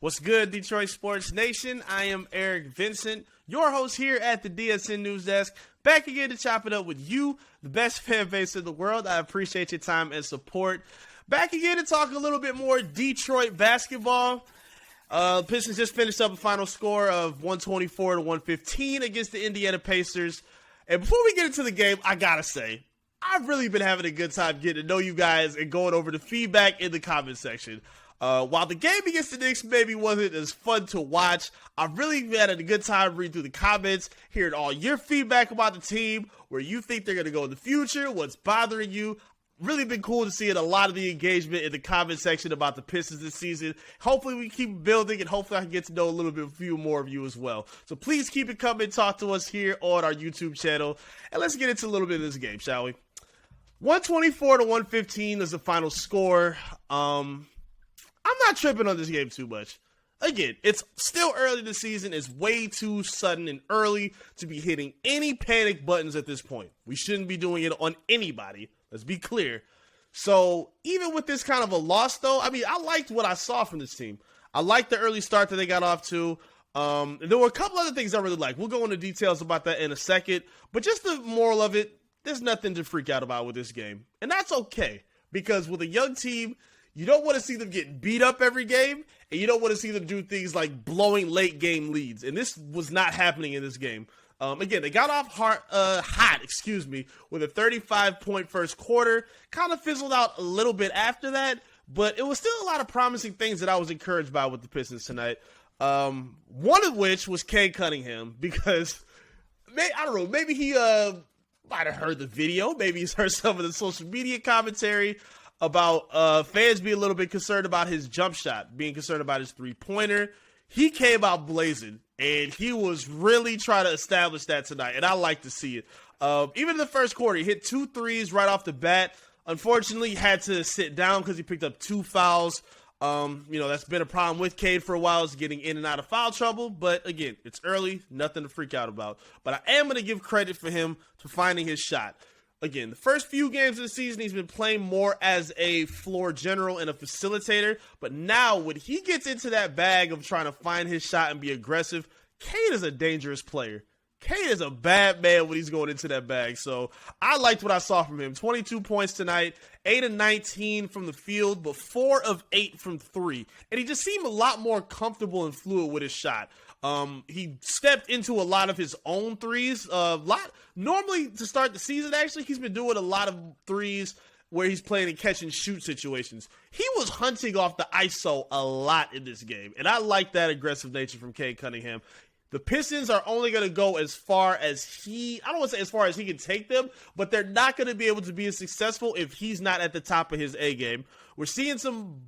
What's good, Detroit Sports Nation? I am Eric Vincent, your host here at the DSN News Desk, back again to chop it up with you, the best fan base in the world. I appreciate your time and support. Back again to talk a little bit more Detroit basketball. Pistons just finished up a final score of 124-115 against the Indiana Pacers. And before we get into the game, I gotta say, I've really been having a good time getting to know you guys and going over the feedback in the comment section. While the game against the Knicks maybe wasn't as fun to watch, I've really had a good time reading through the comments, hearing all your feedback about the team, where you think they're going to go in the future, what's bothering you. Really been cool to see a lot of the engagement in the comment section about the Pistons this season. Hopefully we keep building, and hopefully I can get to know a few more of you as well. So please keep it coming. Talk to us here on our YouTube channel. And let's get into a little bit of this game, shall we? 124-115 is the final score. I'm not tripping on this game too much. Again, it's still early in the season. It's way too sudden and early to be hitting any panic buttons at this point. We shouldn't be doing it on anybody. Let's be clear. So even with this kind of a loss, though, I mean, I liked what I saw from this team. I liked the early start that they got off to. There were a couple other things I really liked. We'll go into details about that in a second. But just the moral of it, there's nothing to freak out about with this game. And that's okay. Because with a young team, you don't want to see them get beat up every game, and you don't want to see them do things like blowing late game leads. And this was not happening in this game. Again, they got off hot, with a 35-point first quarter. Kind of fizzled out a little bit after that, but it was still a lot of promising things that I was encouraged by with the Pistons tonight. One of which was Cade Cunningham, because I don't know, maybe he might have heard the video, maybe he's heard some of the social media commentary about fans being a little bit concerned about his jump shot, being concerned about his three-pointer. He came out blazing, and he was really trying to establish that tonight, and I like to see it. Even in the first quarter, he hit 2 threes right off the bat. Unfortunately, he had to sit down because he picked up 2 fouls. That's been a problem with Cade for a while, is getting in and out of foul trouble. But again, it's early, nothing to freak out about. But I am going to give credit for him for finding his shot. Again, the first few games of the season, he's been playing more as a floor general and a facilitator. But now, when he gets into that bag of trying to find his shot and be aggressive, Cade is a dangerous player. Cade is a bad man when he's going into that bag. So I liked what I saw from him. 22 points tonight, 8 of 19 from the field, but 4 of 8 from 3. And he just seemed a lot more comfortable and fluid with his shot. He stepped into a lot of his own threes. Normally, to start the season, actually, he's been doing a lot of threes where he's playing in catch-and-shoot situations. He was hunting off the ISO a lot in this game, and I like that aggressive nature from Cade Cunningham. The Pistons are only going to go as far as I don't want to say as far as he can take them, but they're not going to be able to be as successful if he's not at the top of his A game. We're seeing some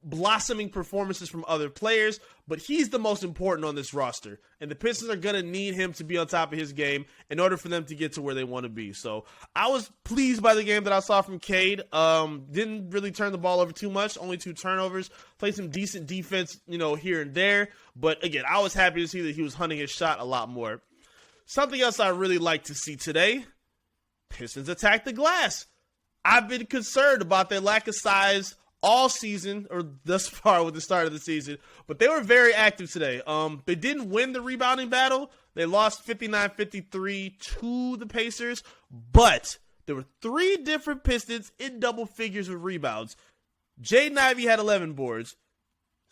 blossoming performances from other players, but he's the most important on this roster, and the Pistons are going to need him to be on top of his game in order for them to get to where they want to be. So I was pleased by the game that I saw from Cade. Didn't really turn the ball over too much, only 2 turnovers, played some decent defense, here and there, but again, I was happy to see that he was hunting his shot a lot more. Something else I really like to see today, Pistons attack the glass. I've been concerned about their lack of size all season, or thus far with the start of the season, but they were very active today. They didn't win the rebounding battle. They lost 59-53 to the Pacers, but there were 3 different Pistons in double figures with rebounds. Jaden Ivey had 11 boards,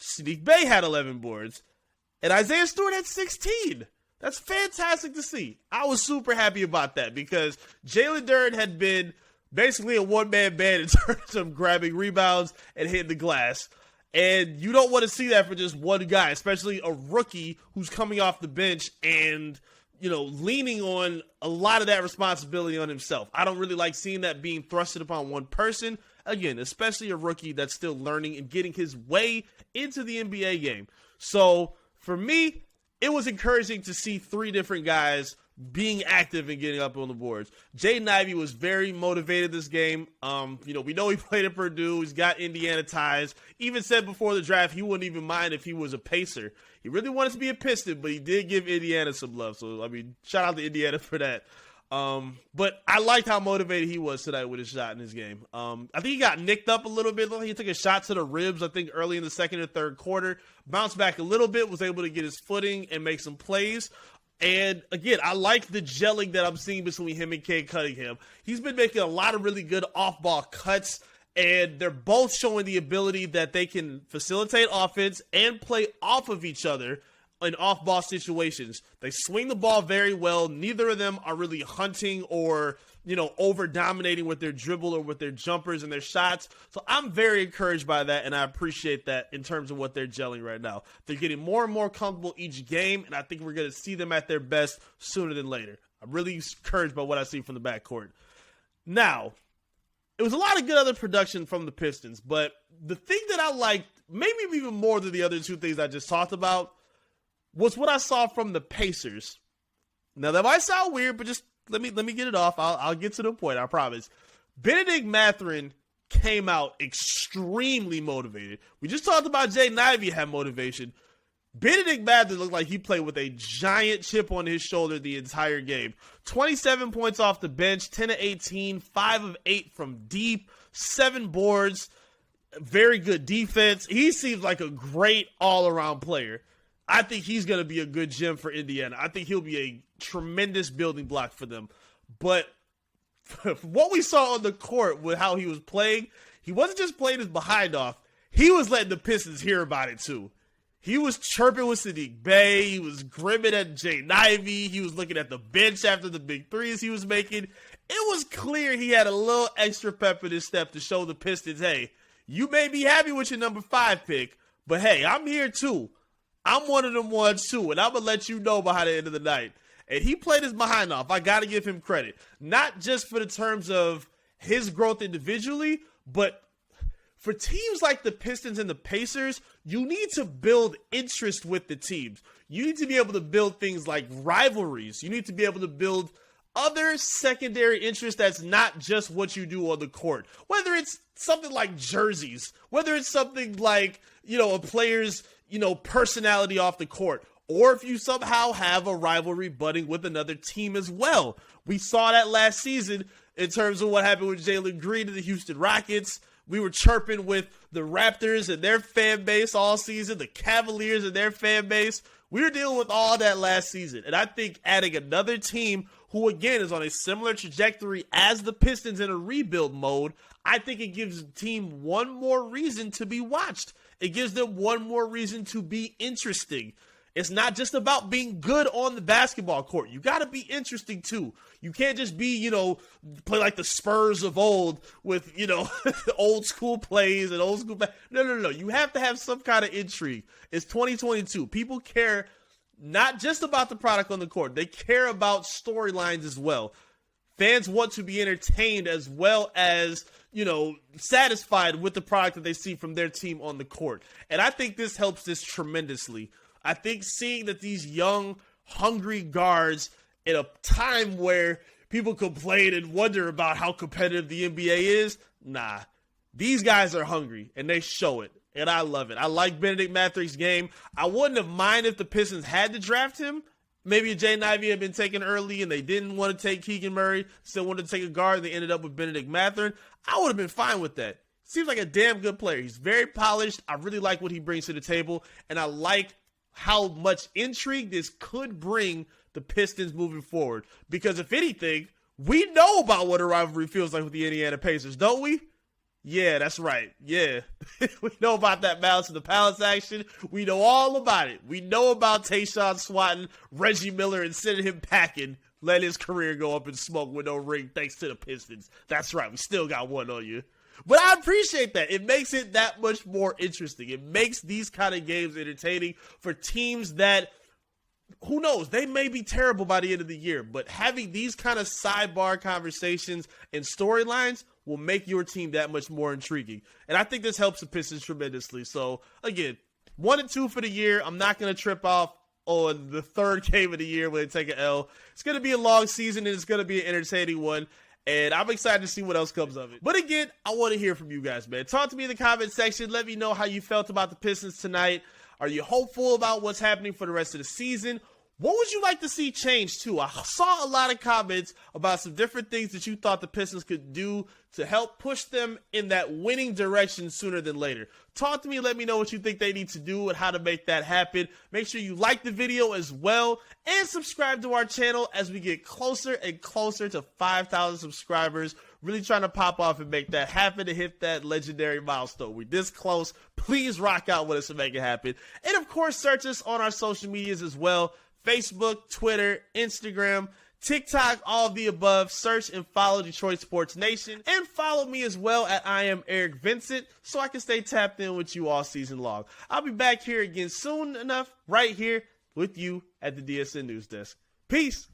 Sadiq Bey had 11 boards, and Isaiah Stewart had 16. That's fantastic to see. I was super happy about that because Jalen Duren had been basically a one-man band in terms of grabbing rebounds and hitting the glass. And you don't want to see that for just one guy, especially a rookie who's coming off the bench and, leaning on a lot of that responsibility on himself. I don't really like seeing that being thrusted upon one person. Again, especially a rookie that's still learning and getting his way into the NBA game. So for me, it was encouraging to see 3 different guys being active and getting up on the boards. Jaden Ivey was very motivated this game. We know he played at Purdue. He's got Indiana ties. Even said before the draft he wouldn't even mind if he was a Pacer. He really wanted to be a Piston, but he did give Indiana some love. So, shout out to Indiana for that. But I liked how motivated he was tonight with his shot in his game. I think he got nicked up a little bit. He took a shot to the ribs, I think, early in the second or third quarter. Bounced back a little bit, was able to get his footing and make some plays. And again, I like the gelling that I'm seeing between him and Cade Cunningham. He's been making a lot of really good off-ball cuts, and they're both showing the ability that they can facilitate offense and play off of each other in off-ball situations. They swing the ball very well. Neither of them are really hunting or, over-dominating with their dribble or with their jumpers and their shots. So I'm very encouraged by that, and I appreciate that in terms of what they're gelling right now. They're getting more and more comfortable each game, and I think we're going to see them at their best sooner than later. I'm really encouraged by what I see from the backcourt. Now, it was a lot of good other production from the Pistons, but the thing that I liked, maybe even more than the other two things I just talked about, was what I saw from the Pacers. Now, that might sound weird, but just let me get it off. I'll get to the point, I promise. Benedict Mathurin came out extremely motivated. We just talked about Jaden Ivey had motivation. Benedict Mathurin looked like he played with a giant chip on his shoulder the entire game. 27 points off the bench, 10 of 18, 5 of 8 from deep, 7 boards, very good defense. He seems like a great all-around player. I think he's going to be a good gem for Indiana. I think he'll be a tremendous building block for them. But what we saw on the court with how he was playing, he wasn't just playing his behind off. He was letting the Pistons hear about it too. He was chirping with Sadiq Bey. He was grimming at Jaden Ivey. He was looking at the bench after the big threes he was making. It was clear he had a little extra pep in his step to show the Pistons, hey, you may be happy with your number 5 pick, but hey, I'm here too. I'm one of them ones too, and I'm going to let you know by the end of the night. And he played his behind off. I got to give him credit. Not just for the terms of his growth individually, but for teams like the Pistons and the Pacers, you need to build interest with the teams. You need to be able to build things like rivalries. You need to be able to build other secondary interest that's not just what you do on the court. Whether it's something like jerseys, whether it's something like, a player's, personality off the court, or if you somehow have a rivalry budding with another team as well. We saw that last season in terms of what happened with Jalen Green and the Houston Rockets. We were chirping with the Raptors and their fan base all season, the Cavaliers and their fan base. We were dealing with all that last season. And I think adding another team who, again, is on a similar trajectory as the Pistons in a rebuild mode, I think it gives the team one more reason to be watched. It gives them one more reason to be interesting. It's not just about being good on the basketball court. You got to be interesting, too. You can't just be, play like the Spurs of old with, old school plays and old school. No. You have to have some kind of intrigue. It's 2022. People care not just about the product on the court. They care about storylines as well. Fans want to be entertained as well as, satisfied with the product that they see from their team on the court. And I think this helps this tremendously. I think seeing that these young, hungry guards in a time where people complain and wonder about how competitive the NBA is, nah. These guys are hungry, and they show it, and I love it. I like Benedict Mathurin's game. I wouldn't have minded if the Pistons had to draft him. Maybe Jaden Ivey had been taken early, and they didn't want to take Keegan Murray, still wanted to take a guard, and they ended up with Benedict Mathurin. I would have been fine with that. Seems like a damn good player. He's very polished. I really like what he brings to the table, and I like how much intrigue this could bring the Pistons moving forward. Because if anything, we know about what a rivalry feels like with the Indiana Pacers, don't we? Yeah, that's right. Yeah. We know about that Malice in the Palace action. We know all about it. We know about Tayshaun swatting Reggie Miller and sending him packing, letting his career go up in smoke with no ring thanks to the Pistons. That's right. We still got one on you. But I appreciate that. It makes it that much more interesting. It makes these kind of games entertaining for teams that, who knows, they may be terrible by the end of the year. But having these kind of sidebar conversations and storylines will make your team that much more intriguing. And I think this helps the Pistons tremendously. So, again, 1-2 for the year. I'm not going to trip off on the third game of the year when they take an L. It's going to be a long season, and it's going to be an entertaining one. And I'm excited to see what else comes of it. But again, I want to hear from you guys, man. Talk to me in the comment section. Let me know how you felt about the Pistons tonight. Are you hopeful about what's happening for the rest of the season? What would you like to see change too? I saw a lot of comments about some different things that you thought the Pistons could do to help push them in that winning direction sooner than later. Talk to me, let me know what you think they need to do and how to make that happen. Make sure you like the video as well and subscribe to our channel as we get closer and closer to 5,000 subscribers. Really trying to pop off and make that happen to hit that legendary milestone. We're this close. Please rock out with us to make it happen. And of course, search us on our social medias as well. Facebook, Twitter, Instagram, TikTok, all of the above. Search and follow Detroit Sports Nation. And follow me as well at I am Eric Vincent so I can stay tapped in with you all season long. I'll be back here again soon enough right here with you at the DSN News Desk. Peace.